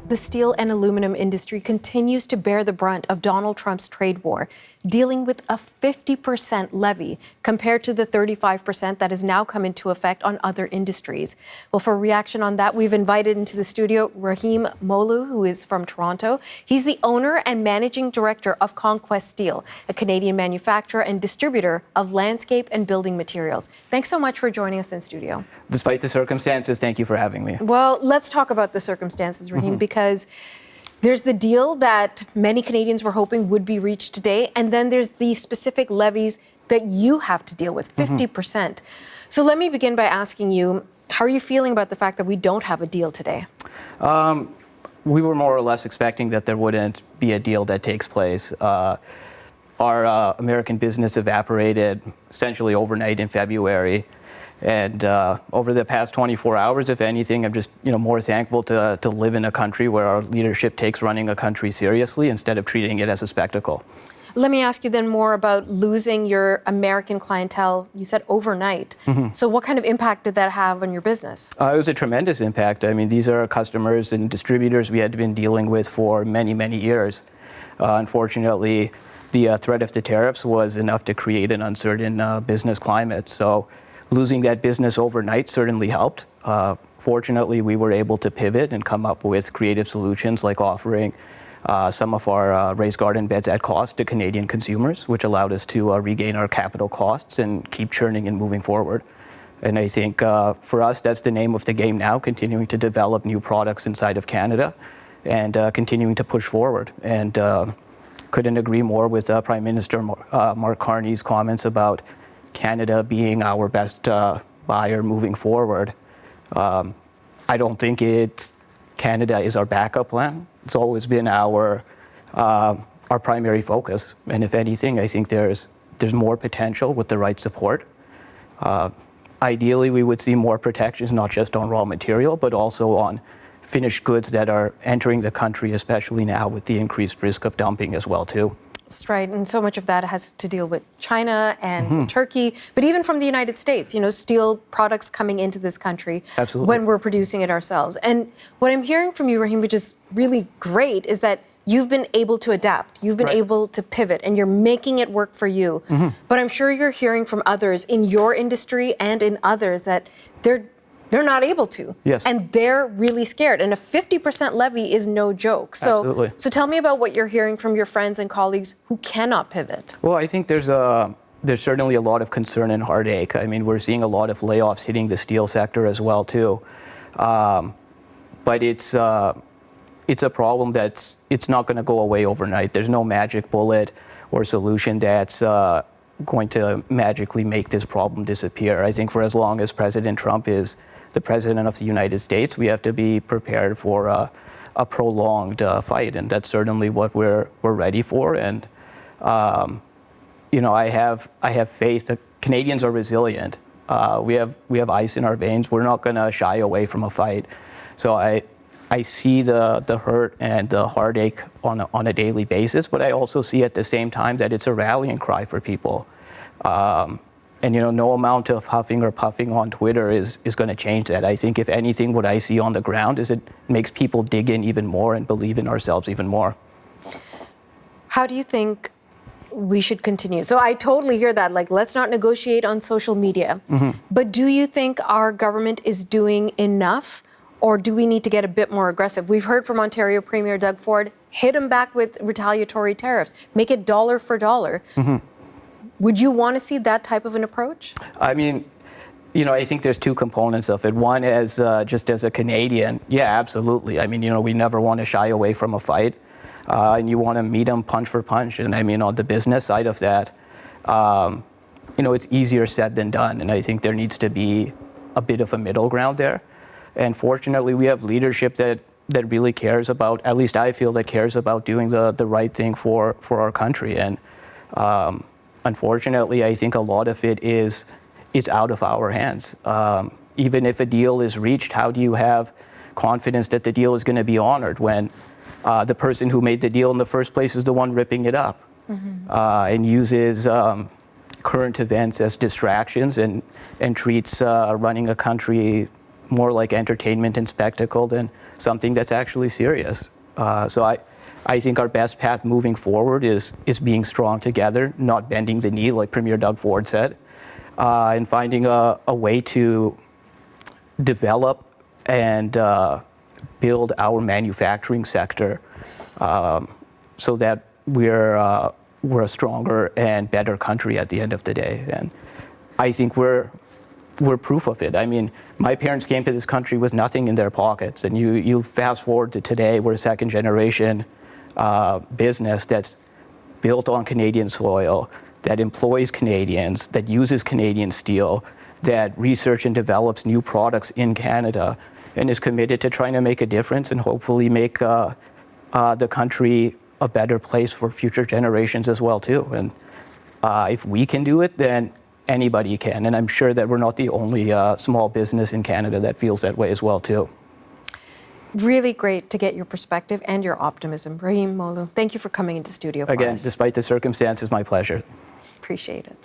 The steel and aluminum industry continues to bear the brunt of Donald Trump's trade war, dealing with a 50% levy compared to the 35% that has now come into effect on other industries. Well, for a reaction on that, we've invited into the studio Rahim Moloo, who is from Toronto. He's the owner and managing director of Conquest Steel, a Canadian manufacturer and distributor of landscape and building materials. Thanks so much for joining us in studio. Despite the circumstances, thank you for having me. Well, let's talk about the circumstances, Rahim, because there's the deal that many Canadians were hoping would be reached today, and then there's the specific levies that you have to deal with, 50%. So let me begin by asking you, how are you feeling about the fact that we don't have a deal today? We were more or less expecting that there wouldn't be a deal that takes place. Our American business evaporated essentially overnight in February. And over the past 24 hours, if anything, I'm just more thankful to live in a country where our leadership takes running a country seriously instead of treating it as a spectacle. Let me ask you then more about losing your American clientele. You said overnight. So what kind of impact did that have on your business? It was a tremendous impact. I mean, these are customers and distributors we had been dealing with for many, many years. Unfortunately, the threat of the tariffs was enough to create an uncertain business climate. So losing that business overnight certainly helped. Fortunately, we were able to pivot and come up with creative solutions like offering some of our raised garden beds at cost to Canadian consumers, which allowed us to regain our capital costs and keep churning and moving forward. And I think for us, that's the name of the game now, continuing to develop new products inside of Canada and continuing to push forward. And couldn't agree more with Prime Minister Mark Carney's comments about Canada being our best buyer moving forward. I don't think Canada is our backup plan. It's always been our primary focus. And if anything, I think there's more potential with the right support. Ideally, we would see more protections, not just on raw material, but also on finished goods that are entering the country, especially now with the increased risk of dumping as well, too. That's right, and so much of that has to deal with China and Turkey, but even from the United States, steel products coming into this country when we're producing it ourselves. And what I'm hearing from you, Rahim, which is really great, is that you've been able to adapt, you've been able to pivot, and you're making it work for you. But I'm sure you're hearing from others in your industry and in others that they're not able to. Yes. And they're really scared. And a 50% levy is no joke. So tell me about what you're hearing from your friends and colleagues who cannot pivot. Well, I think there's certainly a lot of concern and heartache. I mean, we're seeing a lot of layoffs hitting the steel sector as well, too. But it's a problem it's not going to go away overnight. There's no magic bullet or solution that's going to magically make this problem disappear. I think for as long as President Trump is the president of the United States, we have to be prepared for a prolonged fight, and that's certainly what we're ready for. And I have faith that Canadians are resilient. We have ice in our veins. We're not going to shy away from a fight. So I see the hurt and the heartache on a daily basis, but I also see at the same time that it's a rallying cry for people. And no amount of huffing or puffing on Twitter is going to change that. I think if anything, what I see on the ground is it makes people dig in even more and believe in ourselves even more. How do you think we should continue? So I totally hear that, like, let's not negotiate on social media. But do you think our government is doing enough, or do we need to get a bit more aggressive? We've heard from Ontario Premier Doug Ford, hit him back with retaliatory tariffs, make it dollar for dollar. Would you want to see that type of an approach? I mean, I think there's two components of it. One is just as a Canadian, yeah, absolutely. I mean, we never want to shy away from a fight, and you want to meet them punch for punch. And I mean, on the business side of that, it's easier said than done. And I think there needs to be a bit of a middle ground there. And fortunately, we have leadership that really cares about, at least I feel that cares about doing the right thing for our country. And unfortunately, I think a lot of it is out of our hands. Even if a deal is reached, how do you have confidence that the deal is going to be honored when the person who made the deal in the first place is the one ripping it up and uses current events as distractions and treats running a country more like entertainment and spectacle than something that's actually serious. So I think our best path moving forward is being strong together, not bending the knee, like Premier Doug Ford said, and finding a way to develop and build our manufacturing sector so that we're a stronger and better country at the end of the day. And I think we're proof of it. I mean, my parents came to this country with nothing in their pockets, and you fast forward to today, we're a second generation business that's built on Canadian soil, that employs Canadians, that uses Canadian steel, that research and develops new products in Canada, and is committed to trying to make a difference and hopefully make the country a better place for future generations as well too. And if we can do it, then anybody can. And I'm sure that we're not the only small business in Canada that feels that way as well too. Really great to get your perspective and your optimism. Rahim Moloo, thank you for coming into studio for us. Again, despite the circumstances, my pleasure. Appreciate it.